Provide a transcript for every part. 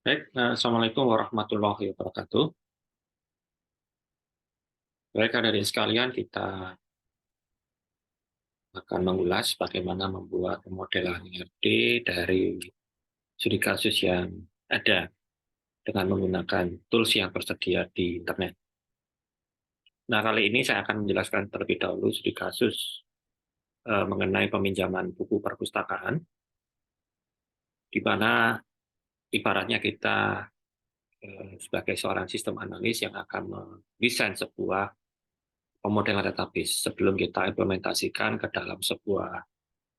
Baik, Assalamualaikum warahmatullahi wabarakatuh. Baik, adik-adik sekalian, kita akan mengulas bagaimana membuat pemodelan IRD dari studi kasus yang ada dengan menggunakan tools yang tersedia di internet. Nah, kali ini saya akan menjelaskan terlebih dahulu studi kasus mengenai peminjaman buku perpustakaan, di mana ibaratnya kita sebagai seorang sistem analis yang akan mendesain sebuah pemodelan database sebelum kita implementasikan ke dalam sebuah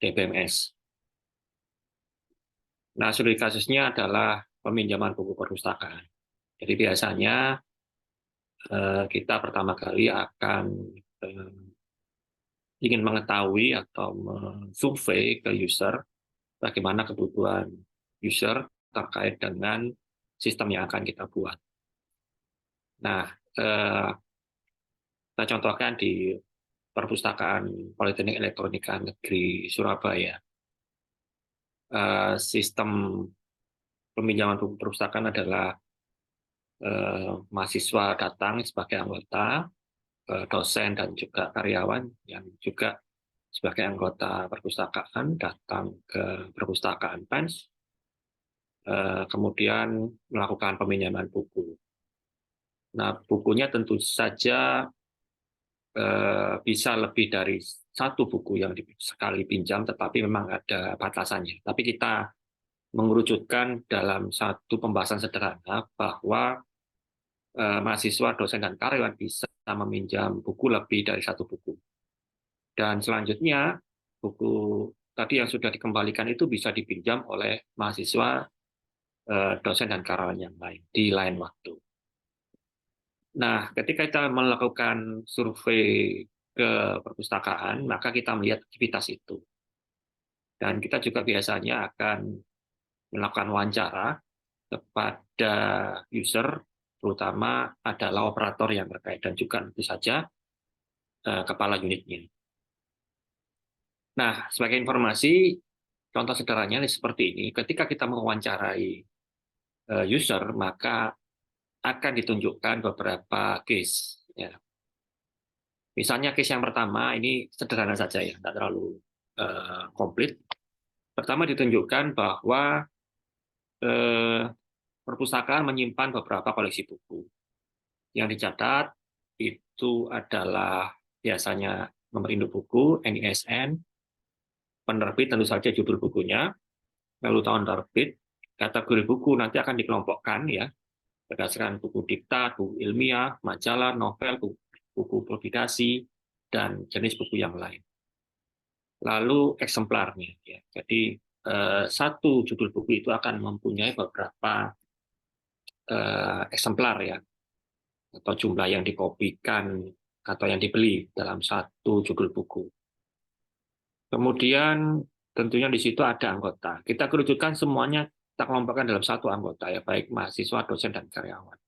DBMS. Nah, studi kasusnya adalah peminjaman buku perpustakaan. Jadi biasanya kita pertama kali akan ingin mengetahui atau mensurvei ke user bagaimana kebutuhan user terkait dengan sistem yang akan kita buat. Nah, kita contohkan di Perpustakaan Politeknik Elektronika Negeri Surabaya. Sistem peminjaman buku perpustakaan adalah mahasiswa datang sebagai anggota, dosen dan juga karyawan yang juga sebagai anggota perpustakaan datang ke perpustakaan PENS, kemudian melakukan peminjaman buku. Nah, bukunya tentu saja bisa lebih dari satu buku yang sekali pinjam, tetapi memang ada batasannya. Tapi kita mengerucutkan dalam satu pembahasan sederhana bahwa mahasiswa, dosen, dan karyawan bisa meminjam buku lebih dari satu buku. Dan selanjutnya, buku tadi yang sudah dikembalikan itu bisa dipinjam oleh mahasiswa, dosen, dan karyawan yang lain di lain waktu. Nah, ketika kita melakukan survei ke perpustakaan, maka kita melihat aktivitas itu. Dan kita juga biasanya akan melakukan wawancara kepada user, terutama adalah operator yang terkait dan juga tentu saja kepala unitnya. Nah, sebagai informasi, contoh sederhananya seperti ini. Ketika kita mewawancarai user, maka akan ditunjukkan beberapa case. Ya. Misalnya case yang pertama, ini sederhana saja ya, tidak terlalu komplit. Pertama ditunjukkan bahwa perpustakaan menyimpan beberapa koleksi buku. Yang dicatat itu adalah biasanya nomor induk buku, NISN, penerbit tentu saja judul bukunya, lalu tahun terbit, kategori buku nanti akan dikelompokkan ya berdasarkan buku diktat, buku ilmiah, majalah, novel, buku publikasi, dan jenis buku yang lain. Lalu eksemplarnya, ya. Jadi satu judul buku itu akan mempunyai beberapa eksemplar ya, atau jumlah yang dikopikan atau yang dibeli dalam satu judul buku. Kemudian tentunya di situ ada anggota. Kita kerucutkan semuanya, kita kelompokkan dalam satu anggota ya, baik mahasiswa, dosen, dan karyawan.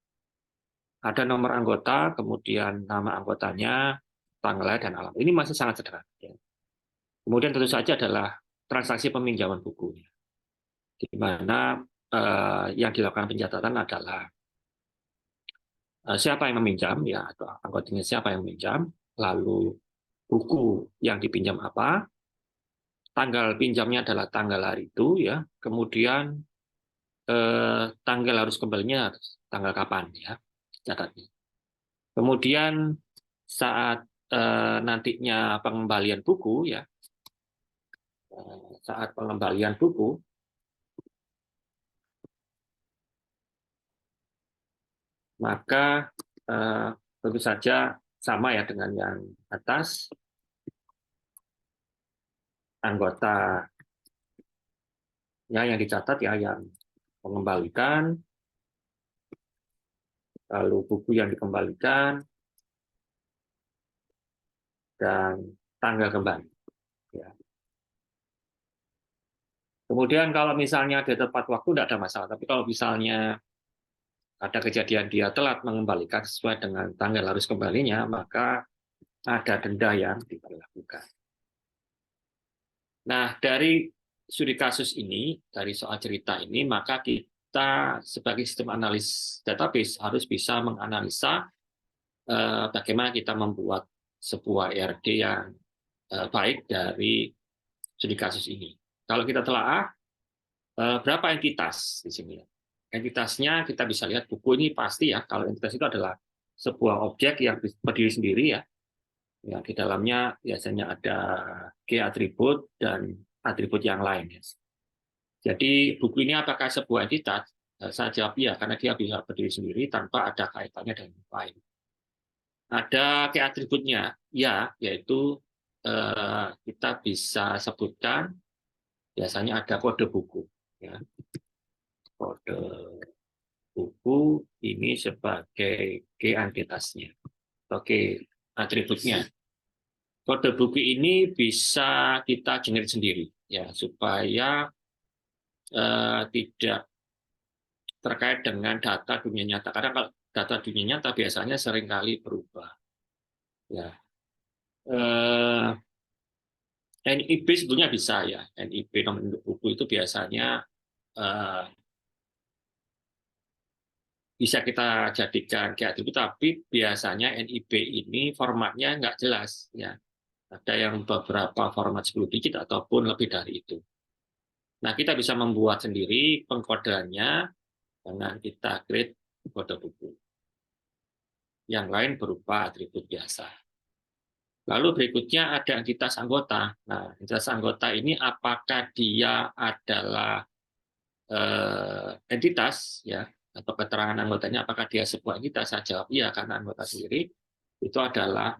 Ada nomor anggota, kemudian nama anggotanya, tanggal lahir, dan alamat. Ini masih sangat sederhana. Ya. Kemudian tentu saja adalah transaksi peminjaman bukunya, di mana yang dilakukan pencatatan adalah siapa yang meminjam, ya, atau anggotanya siapa yang meminjam, lalu buku yang dipinjam apa, tanggal pinjamnya adalah tanggal hari itu, ya, kemudian tanggal harus kembalinya tanggal kapan, ya, catatnya. Kemudian saat nantinya pengembalian buku, ya, saat pengembalian buku, maka tentu saja sama ya dengan yang atas, anggotanya yang dicatat ya yang mengembalikan, lalu buku yang dikembalikan, dan tanggal kembali. Ya. Kemudian kalau misalnya dia tepat waktu tidak ada masalah, tapi kalau misalnya ada kejadian dia telat mengembalikan sesuai dengan tanggal harus kembalinya, maka ada denda yang diberlakukan. Nah, dari studi kasus ini, dari soal cerita ini, maka kita sebagai sistem analis database harus bisa menganalisa bagaimana kita membuat sebuah ERD yang baik dari studi kasus ini. Kalau kita telaah berapa entitas di sini? Entitasnya kita bisa lihat buku ini pasti ya. Kalau entitas itu adalah sebuah objek yang berdiri sendiri ya. Ya, di dalamnya biasanya ada key atribut dan atribut yang lain. Ya. Jadi buku ini apakah sebuah entitas? Saya jawab ya, karena dia bisa berdiri sendiri tanpa ada kaitannya dengan yang lain. Ada key atributnya, ya, yaitu kita bisa sebutkan biasanya ada kode buku. Ya. Kode buku ini sebagai key entitasnya, oke, atributnya. Kode buku ini bisa kita generate sendiri, ya, supaya tidak terkait dengan data dunia nyata. Karena kalau data dunia nyata biasanya seringkali berubah. Ya. NIB sebetulnya bisa ya. NIB nomor induk buku itu biasanya bisa kita jadikan key atribut, tapi biasanya NIB ini formatnya nggak jelas. Ya. Ada yang beberapa format 10 digit ataupun lebih dari itu. Nah, kita bisa membuat sendiri pengkodeannya dengan kita create kode buku. Yang lain berupa atribut biasa. Lalu berikutnya ada entitas anggota. Nah, entitas anggota ini apakah dia adalah entitas ya atau keterangan anggotanya apakah dia sebuah entitas? Saya jawab iya, karena anggota sendiri itu adalah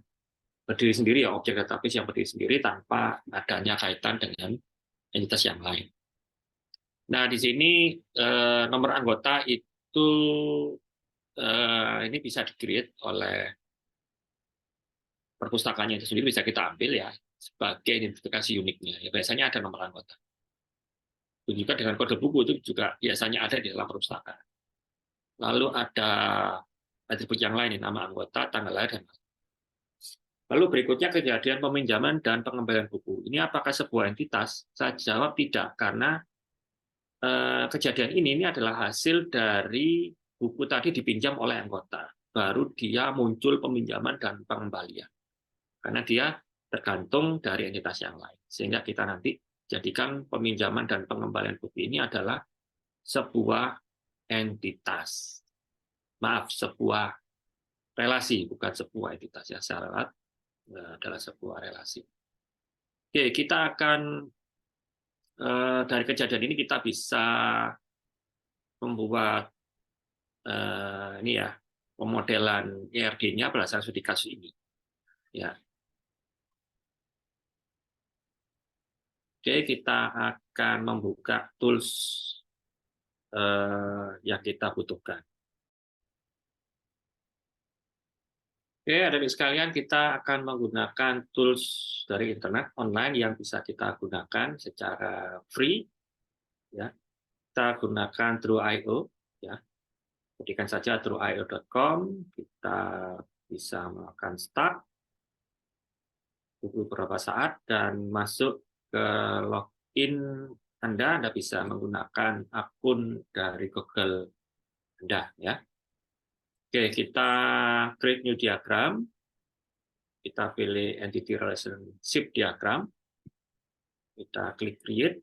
berdiri sendiri ya, objek database yang berdiri sendiri tanpa adanya kaitan dengan entitas yang lain. Nah, di sini nomor anggota itu ini bisa di-create oleh perpustakaannya itu sendiri, bisa kita ambil ya sebagai identifikasi uniknya. Ya, biasanya ada nomor anggota. Juga dengan kode buku itu juga biasanya ada di dalam perpustakaan. Lalu ada atribut yang lain, nama anggota, tanggal lahir, dan lalu berikutnya kejadian peminjaman dan pengembalian buku. Ini apakah sebuah entitas? Saya jawab tidak, karena kejadian ini adalah hasil dari buku tadi dipinjam oleh anggota. Baru dia muncul peminjaman dan pengembalian. Karena dia tergantung dari entitas yang lain. Sehingga kita nanti jadikan peminjaman dan pengembalian buku ini adalah sebuah entitas. Maaf, sebuah relasi, bukan sebuah entitas. Ya, secara adalah sebuah relasi. Oke, kita akan dari kejadian ini kita bisa membuat ini ya pemodelan ERD-nya berdasarkan studi kasus ini. Ya. Oke, kita akan membuka tools yang kita butuhkan. Oke, adik-adik sekalian, kita akan menggunakan tools dari internet online yang bisa kita gunakan secara free. Ya, kita gunakan True.io. Ya, ketikkan saja trueio.com. Kita bisa melakukan start, tunggu beberapa saat, dan masuk ke login Anda bisa menggunakan akun dari Google Anda. Ya. Oke, kita create new diagram. Kita pilih entity relationship diagram. Kita klik create.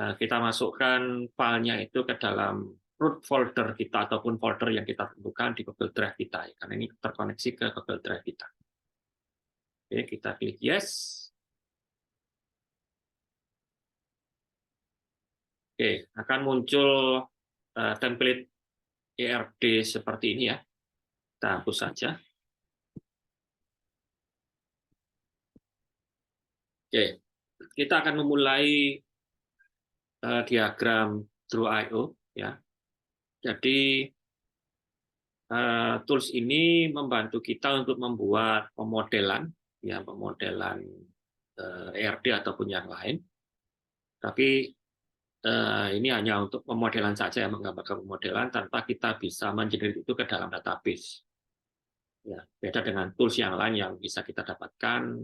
Nah, kita masukkan filenya itu ke dalam root folder kita ataupun folder yang kita tentukan di Google Drive kita. Karena ini terkoneksi ke Google Drive kita. Oke, kita klik yes. Oke, akan muncul template ERD seperti ini ya. Kita hapus saja. Oke, kita akan memulai diagram True.io ya. Jadi tools ini membantu kita untuk membuat pemodelan ya, pemodelan ERD ataupun yang lain. Tapi ini hanya untuk pemodelan saja, menggambarkan pemodelan tanpa kita bisa mengenerate itu ke dalam database. Ya, beda dengan tools yang lain yang bisa kita dapatkan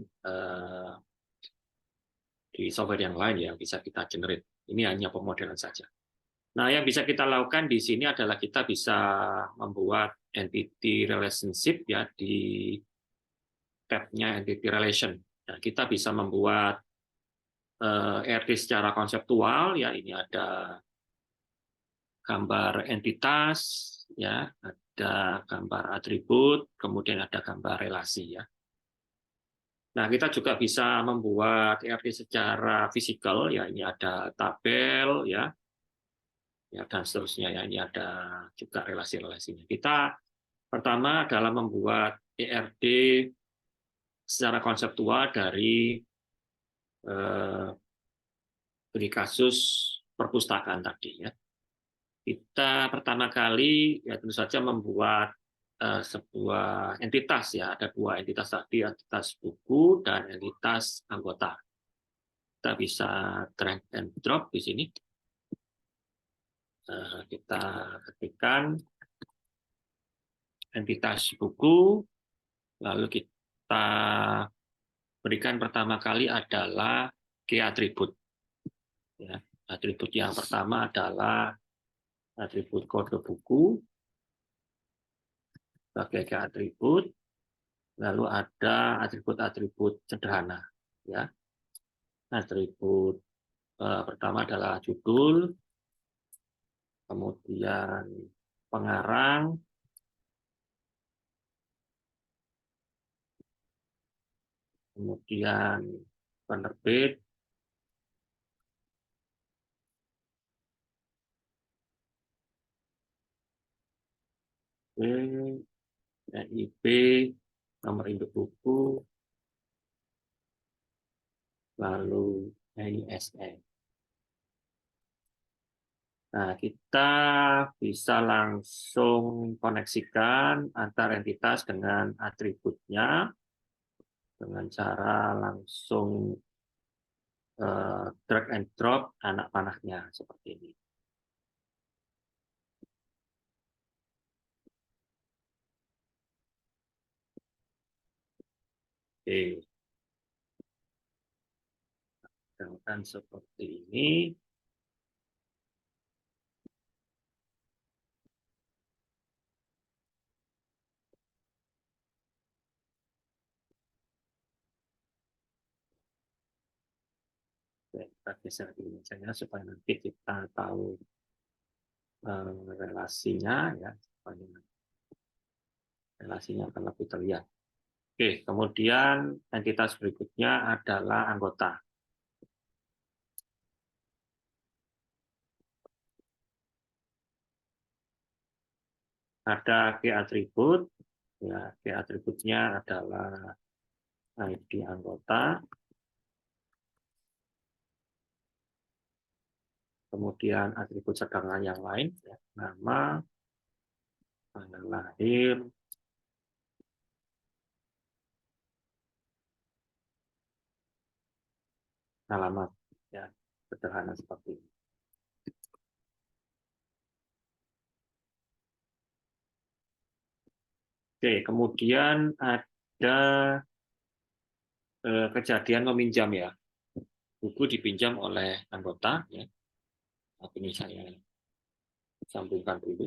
di software yang lain yang bisa kita generate. Ini hanya pemodelan saja. Nah, yang bisa kita lakukan di sini adalah kita bisa membuat entity relationship ya di tab-nya entity relation. Nah, kita bisa membuat ERT secara konseptual ya, ini ada gambar entitas ya, ada gambar atribut, kemudian ada gambar relasi ya. Nah, kita juga bisa membuat ERT secara fisikal ya, ini ada tabel ya, ya dan seterusnya ya, ini ada juga relasi-relasinya. Kita pertama adalah membuat ERT secara konseptual dari beri kasus perpustakaan tadi ya. Kita pertama kali ya tentu saja membuat sebuah entitas ya, ada dua entitas tadi, entitas buku dan entitas anggota. Kita bisa drag and drop di sini. Kita ketikkan entitas buku, lalu kita berikan pertama kali adalah key atribut. Ya, atribut yang pertama adalah atribut kode buku sebagai key atribut, lalu ada atribut-atribut sederhana. Ya, atribut pertama adalah judul, kemudian pengarang, kemudian penerbit, NIB, nomor induk buku, lalu ISN. Nah, kita bisa langsung koneksikan antar entitas dengan atributnya dengan cara langsung drag and drop anak panahnya seperti ini. Oke, dan seperti ini. Kita geser ini saja supaya nanti kita tahu relasinya ya, relasinya akan lebih terlihat. Oke, kemudian entitas berikutnya adalah anggota. Ada key atribut, ya key atributnya adalah ID anggota, kemudian atribut cadangan yang lain, ya, nama, tanggal lahir, alamat, ya sederhana seperti ini. Oke, kemudian ada kejadian meminjam ya, buku dipinjam oleh anggota, ya. Ini saya sambungkan dulu.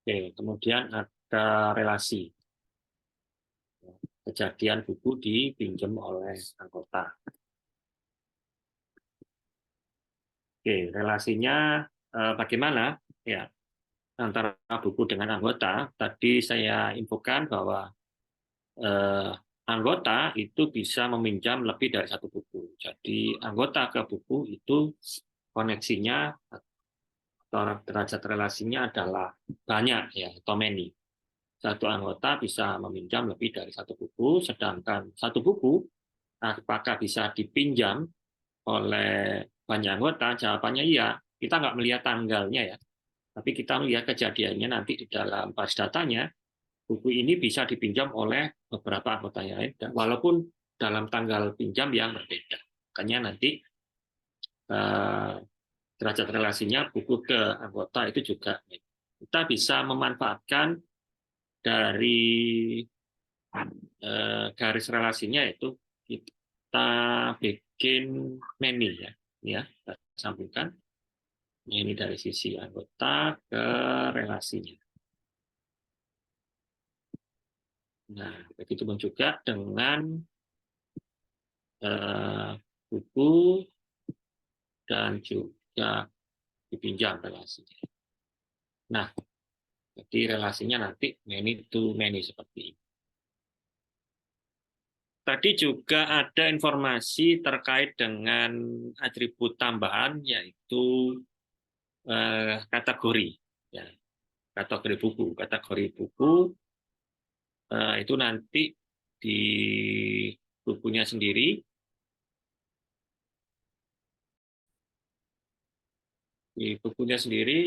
Oke, kemudian ada relasi. Kejadian buku dipinjam oleh anggota. Oke, relasinya bagaimana? Ya, antara buku dengan anggota. Tadi saya infokan bahwa anggota itu bisa meminjam lebih dari satu buku. Jadi anggota ke buku itu koneksinya atau derajat relasinya adalah banyak ya, atau many. Satu anggota bisa meminjam lebih dari satu buku, sedangkan satu buku apakah bisa dipinjam oleh banyak anggota? Jawabannya iya. Kita nggak melihat tanggalnya ya, tapi kita melihat kejadiannya nanti di dalam basis datanya, buku ini bisa dipinjam oleh beberapa anggota yang lain, walaupun dalam tanggal pinjam yang berbeda. Makanya nanti derajat relasinya buku ke anggota itu juga. kita bisa memanfaatkan dari garis relasinya, itu kita bikin menu ya. Ya, kita sambungkan ini dari sisi anggota ke relasinya. Nah, begitu pun juga dengan buku dan juga dipinjam relasinya. Nah, jadi relasinya nanti many to many seperti ini. Tadi juga ada informasi terkait dengan atribut tambahan, yaitu kategori. Ya, kategori buku. Kategori buku itu nanti di bukunya sendiri,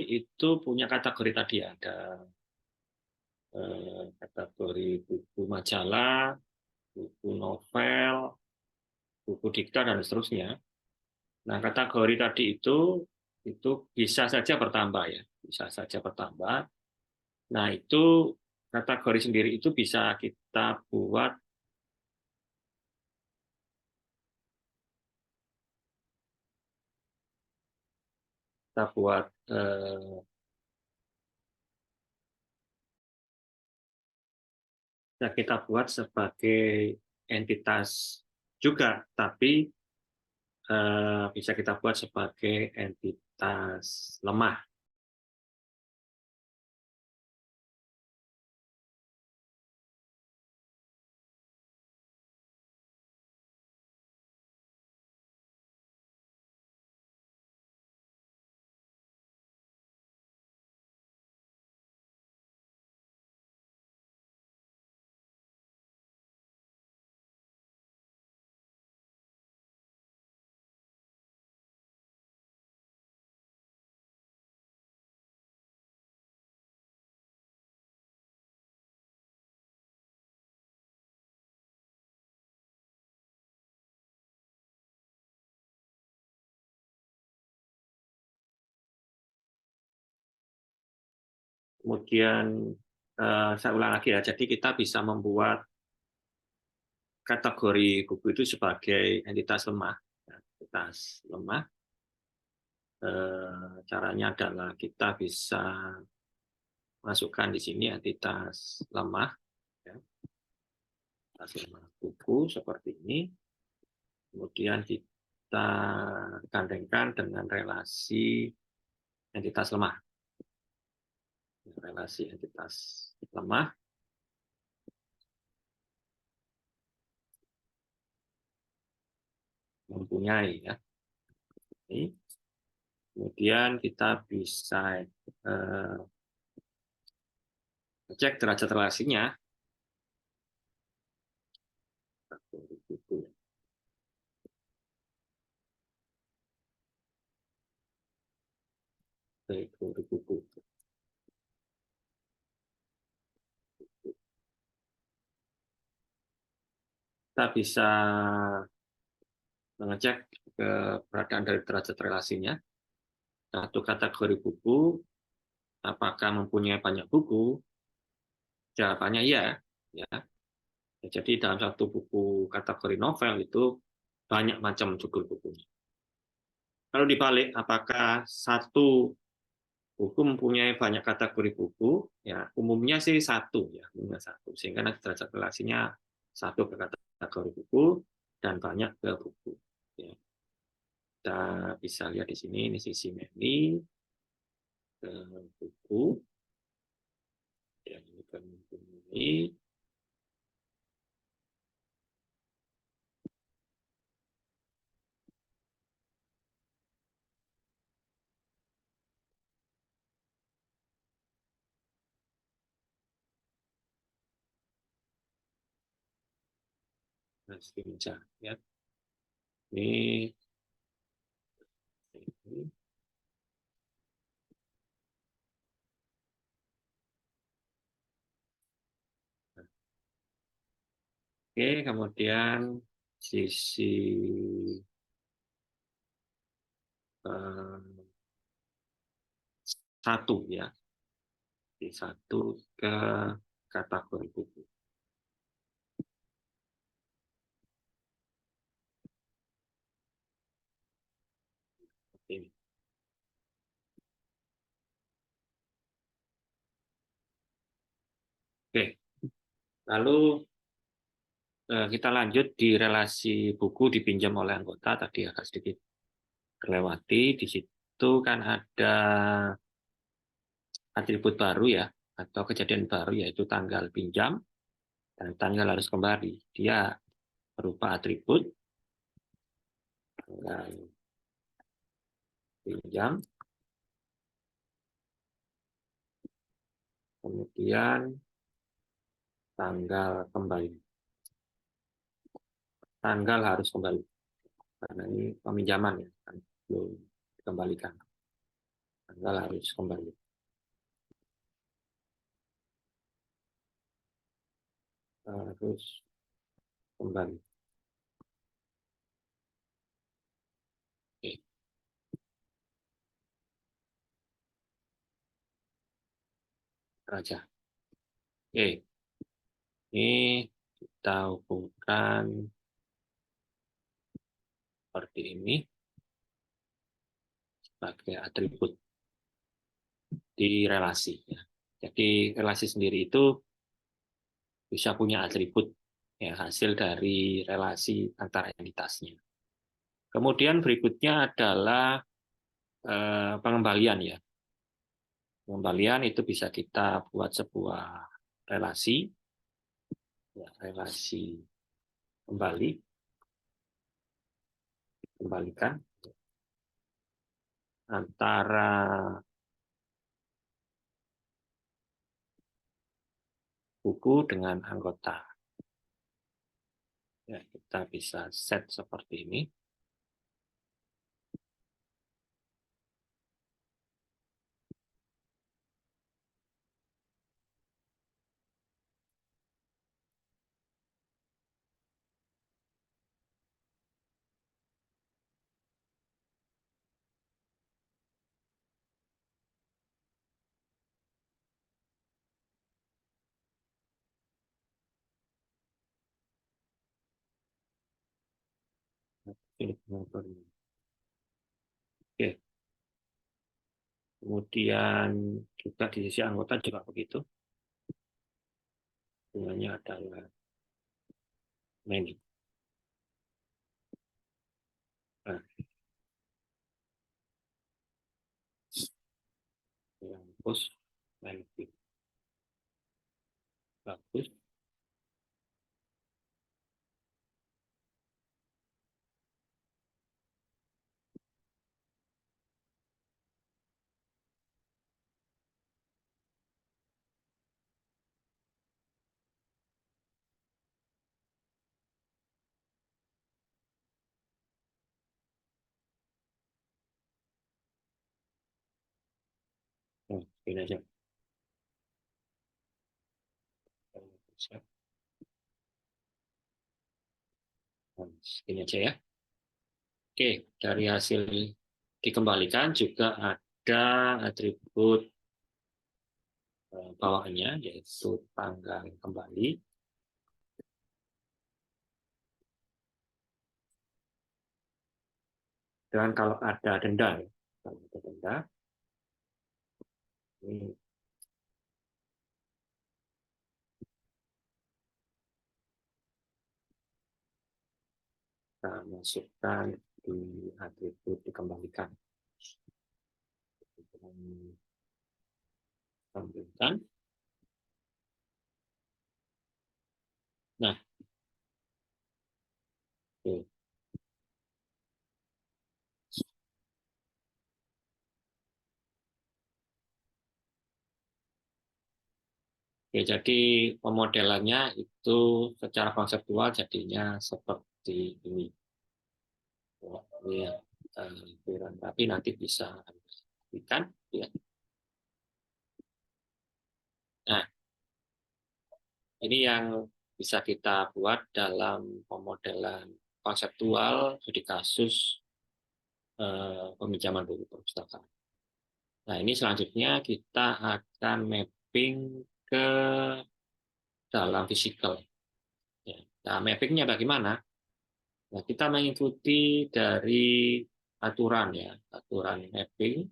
itu punya kategori tadi, ada kategori buku majalah, buku novel, buku dikta, dan seterusnya. Nah, kategori tadi itu bisa saja bertambah ya, bisa saja bertambah. Nah, itu kategori sendiri itu bisa kita buat kita buat sebagai entitas juga, tapi bisa kita buat sebagai entitas lemah. Kemudian saya ulang lagi ya, jadi kita bisa membuat kategori buku itu sebagai entitas lemah. Entitas lemah, caranya adalah kita bisa masukkan di sini entitas lemah, ya. Entitas lemah buku seperti ini, kemudian kita gandengkan dengan relasi entitas lemah. Relasi entitas lemah mempunyai, ya. Ini. Kemudian kita bisa cek derajat relasinya. Kita bisa mengecek keberadaan dari derajat relasinya. Satu kategori buku, apakah mempunyai banyak buku? Jawabannya ya. Ya. Jadi dalam satu buku kategori novel itu banyak macam judul bukunya. Kalau dibalik, apakah satu buku mempunyai banyak kategori buku? Ya, umumnya sih satu, ya, umumnya satu. Sehingga nanti derajat relasinya satu ke kategori buku dan banyak ke buku. Ya. Kita bisa lihat di sini, ini sisi menu ke buku. Ya, ini ke buku ini. Ya. Ini. Oke, kemudian sisi satu, ya. satu ke kategori buku. Ini. Oke, lalu kita lanjut di relasi buku dipinjam oleh anggota, tadi agak sedikit terlewati. Di situ kan ada atribut baru ya, atau kejadian baru, yaitu tanggal pinjam dan tanggal harus kembali. Dia berupa atribut tanggal pinjam, kemudian tanggal kembali. Tanggal harus kembali, karena ini peminjaman ya, kan belum dikembalikan. Tanggal harus kembali. Harus kembali. Oke, raja. Oke, ini kita hubungkan seperti ini sebagai atribut di relasi. Ya. Jadi relasi sendiri itu bisa punya atribut ya, hasil dari relasi antara entitasnya. Kemudian berikutnya adalah pengembalian ya. Pengembalian itu bisa kita buat sebuah relasi, ya, relasi kembali, kembalikan antara buku dengan anggota. Ya, kita bisa set seperti ini. Oke, kemudian juga di sisi anggota juga begitu. Bunganya adalah many. Nah, yang post many. Bagus. Nah, ini aja. Ini aja ya. Oke, dari hasil dikembalikan juga ada atribut bawaannya, yaitu tanggal kembali. Dan kalau ada denda, ya, kalau ada denda, ini kita masukkan di atribut dikembalikan. Kembalikan. Nah, oke. Oke, jadi pemodelannya itu secara konseptual jadinya seperti ini. Ini ya, tapi nanti bisa ikan. Ya. Nah, ini yang bisa kita buat dalam pemodelan konseptual di kasus peminjaman buku perpustakaan. Nah, ini selanjutnya kita akan mapping ke dalam fisikal. Ya. Nah, mappingnya bagaimana? Nah, kita mengikuti dari aturan ya, aturan mapping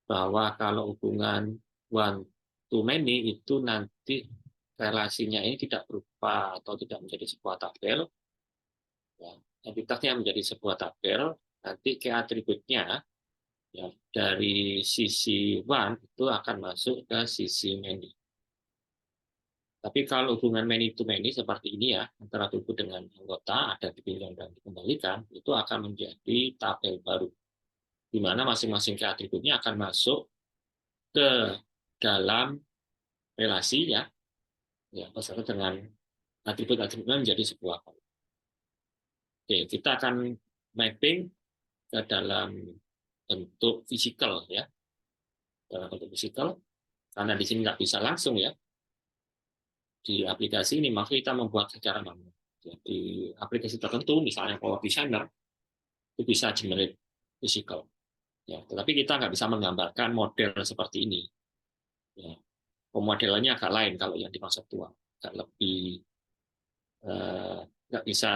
bahwa kalau hubungan one to many itu nanti relasinya ini tidak berupa atau tidak menjadi sebuah tabel, ya. Entitasnya menjadi sebuah tabel, nanti key atributnya ya, dari sisi one itu akan masuk ke sisi many. Tapi kalau hubungan many to many seperti ini ya, antara tubuh dengan anggota, ada dipinjam dan dikembalikan, itu akan menjadi tabel baru, di mana masing-masing key atributnya akan masuk ke dalam relasi ya, beserta dengan atribut-atributnya menjadi sebuah. Oke, kita akan mapping ke dalam bentuk fisikal ya, dalam bentuk fisikal, karena di sini nggak bisa langsung ya di aplikasi ini, maka kita membuat secara manual. Jadi aplikasi tertentu, misalnya Power Designer, itu bisa generate physical. Ya, tetapi kita nggak bisa menggambarkan model seperti ini. Ya, pemodelannya agak lain kalau yang dimaksud tua, agak lebih nggak bisa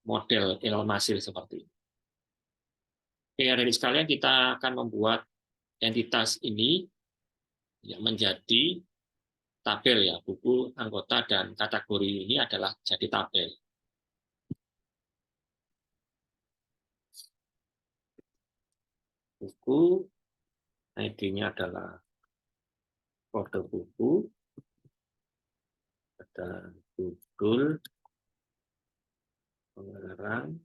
model Elon Musk seperti ini. Oke, dari sekalian kita akan membuat entitas ini ya, menjadi tabel ya, buku, anggota, dan kategori ini adalah jadi tabel. Buku, ID-nya adalah kode buku, ada judul, pengarang,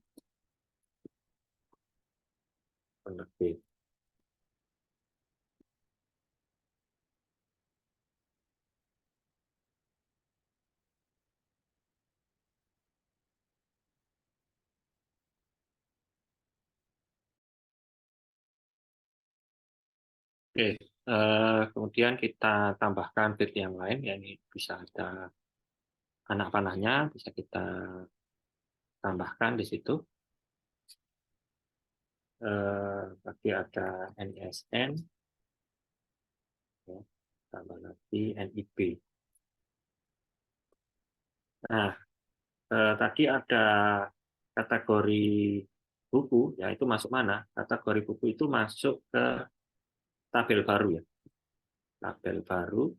penerbit. Oke, kemudian kita tambahkan bit yang lain, ya ini bisa ada anak panahnya, bisa kita tambahkan di situ. Tapi ada NSN, ya, tambah lagi NIB. Nah, tadi ada kategori buku, ya itu masuk mana? Kategori buku itu masuk ke tabel baru ya. Tabel baru,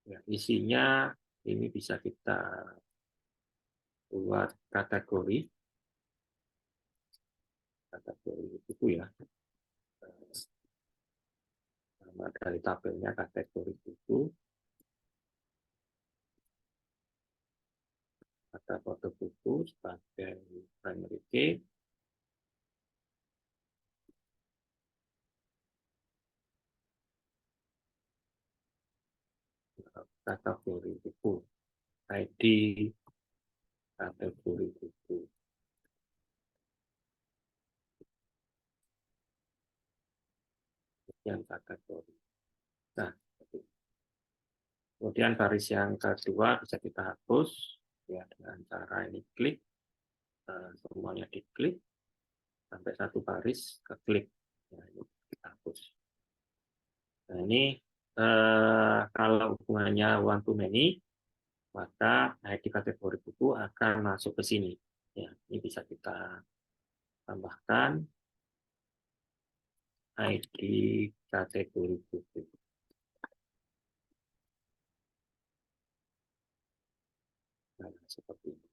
ya, isinya ini bisa kita buat kategori buku ya. Nama dari tabelnya kategori buku, ada foto buku sebagai primary key, kategori buku, ID kategori buku, yang kategori. Nah, kemudian baris yang kedua bisa kita hapus ya dengan cara ini klik, semuanya diklik sampai satu baris ke klik. Nah, ini kita hapus. Nah, ini kalau hubungannya one to many, maka ID kategori buku akan masuk ke sini. Ya, ini bisa kita tambahkan ID kategori buku. Nah, seperti ini.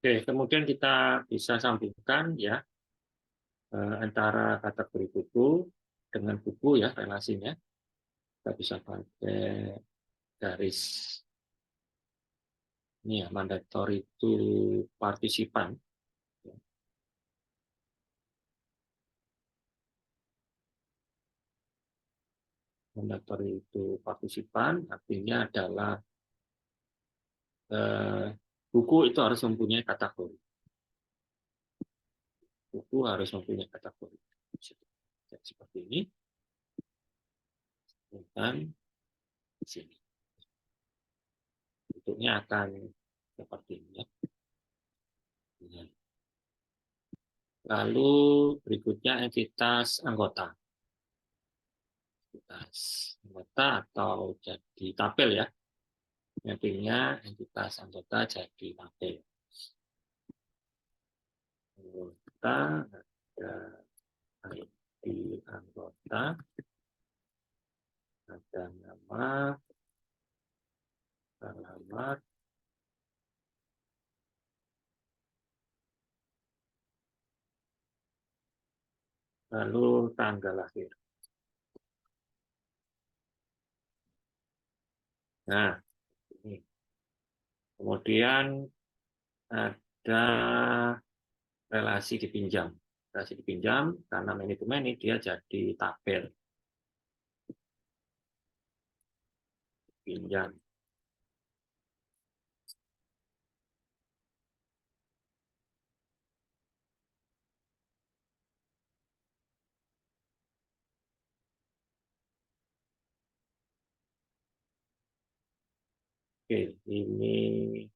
Oke, kemudian kita bisa sambungkan ya antara kategori buku dengan buku ya relasinya. Kita bisa pakai garis ini ya, mandatory to partisipan. Mandatory to partisipan artinya adalah buku itu harus mempunyai kategori. Buku harus mempunyai kategori. Seperti ini. Dan sini. bentuknya akan seperti ini ya. Lalu berikutnya entitas anggota. Entitas anggota atau jadi tabel ya. Mappingnya entitas anggota jadi tabel. Anggota ada ID anggota, ada nama, alamat, lalu tanggal lahir. Nah, ini. Kemudian ada relasi dipinjam. Relasi dipinjam karena many to many dia jadi tabel pinjam. Oke, ini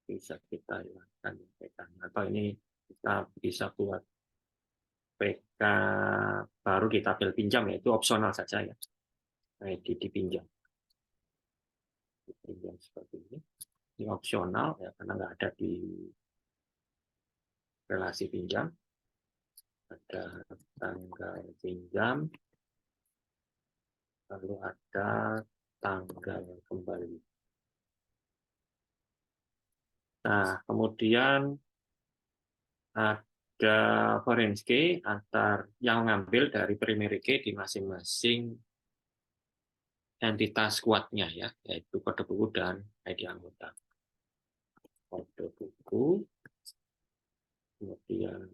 bisa kita hilangkan PK. Atau ini kita bisa buat PK baru di tabel pinjam, yaitu opsional saja ya. ID dipinjam. Dipinjam seperti ini. Ini opsional ya, karena nggak ada di relasi pinjam. Ada tanggal pinjam, lalu ada tanggal kembali. Nah, kemudian ada foreign key antar yang ngambil dari primary key di masing-masing entitas kuatnya ya, yaitu kode buku dan ID anggota. Kode buku, kemudian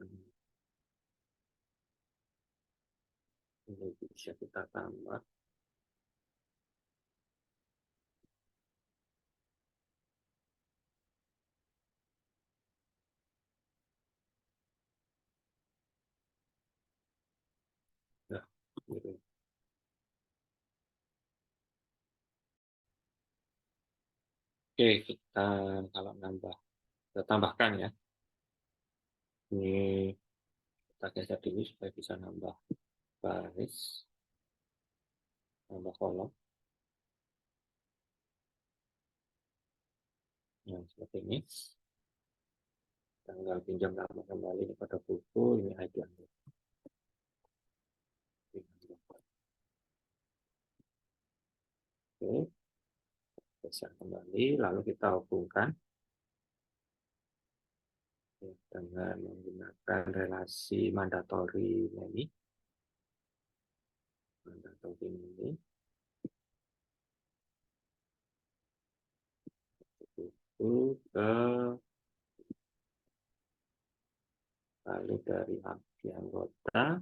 ini bisa kita tambah. Nah, gitu. Oke, kita kalau nambah, kita tambahkan ya. Ini kita geser dulu supaya bisa nambah baris, nambah kolom. Yang seperti ini. Tanggal pinjam lama kembali kepada buku, ini ID anggota. Oke, geser kembali, lalu kita hubungkan dengan menggunakan relasi mandatori ini. Mandatori ini. Buku ke lalu dari ID anggota.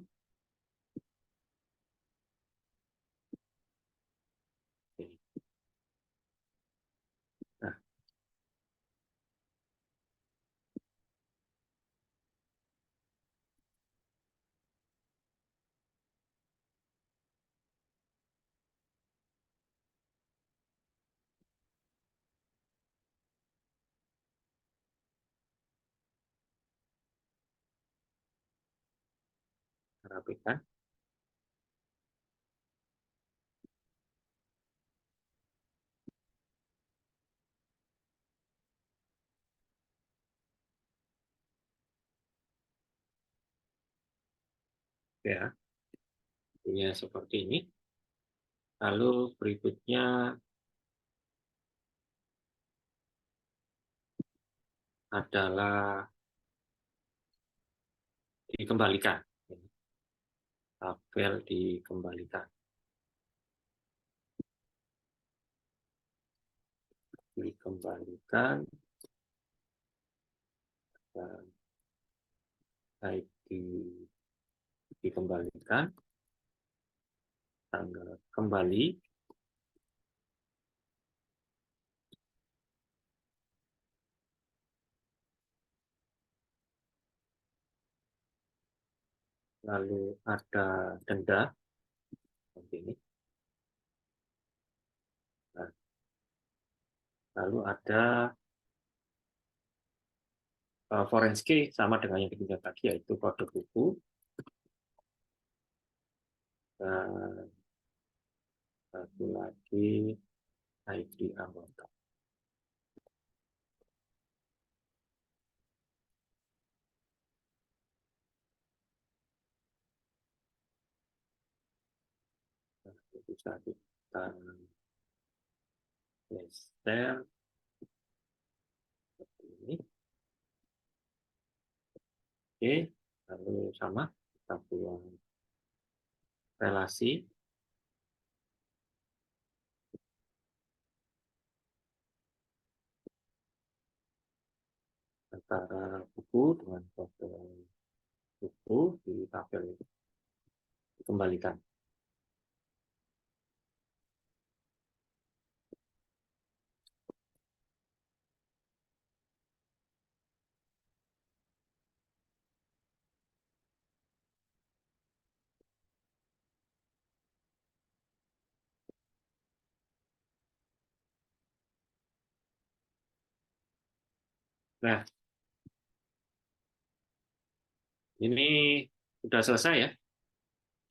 Oke. Nah, rapikan. Ya, punya seperti ini. Lalu berikutnya adalah dikembalikan. Tabel dikembalikan. Dikembalikan dan ID dikembalikan, tanggal kembali, lalu ada denda seperti ini. Lalu ada Forensic sama dengan yang ketiga tadi, yaitu kode buku. Dan satu lagi ID anggota. Bisa kita geser seperti ini. Oke, lalu sama kita buang relasi antara buku dengan kode buku di tabel ini. Dikembalikan. Nah, ini sudah selesai ya.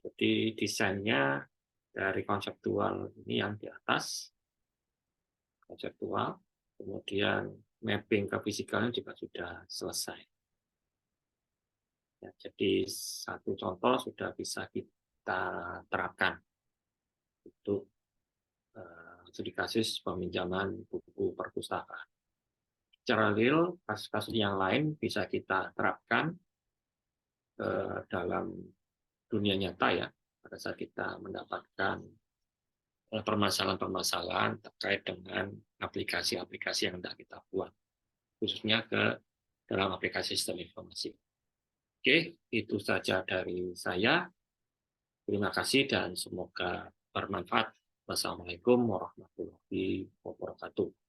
Jadi desainnya dari konseptual ini yang di atas, konseptual, kemudian mapping ke fisikalnya juga sudah selesai. Ya, jadi satu contoh sudah bisa kita terapkan untuk studi kasus peminjaman buku perpustakaan. Secara real, kasus-kasus yang lain bisa kita terapkan dalam dunia nyata ya, pada saat kita mendapatkan permasalahan-permasalahan terkait dengan aplikasi-aplikasi yang hendak kita buat, khususnya ke dalam aplikasi sistem informasi. Oke, itu saja dari saya. Terima kasih dan semoga bermanfaat. Wassalamualaikum warahmatullahi wabarakatuh.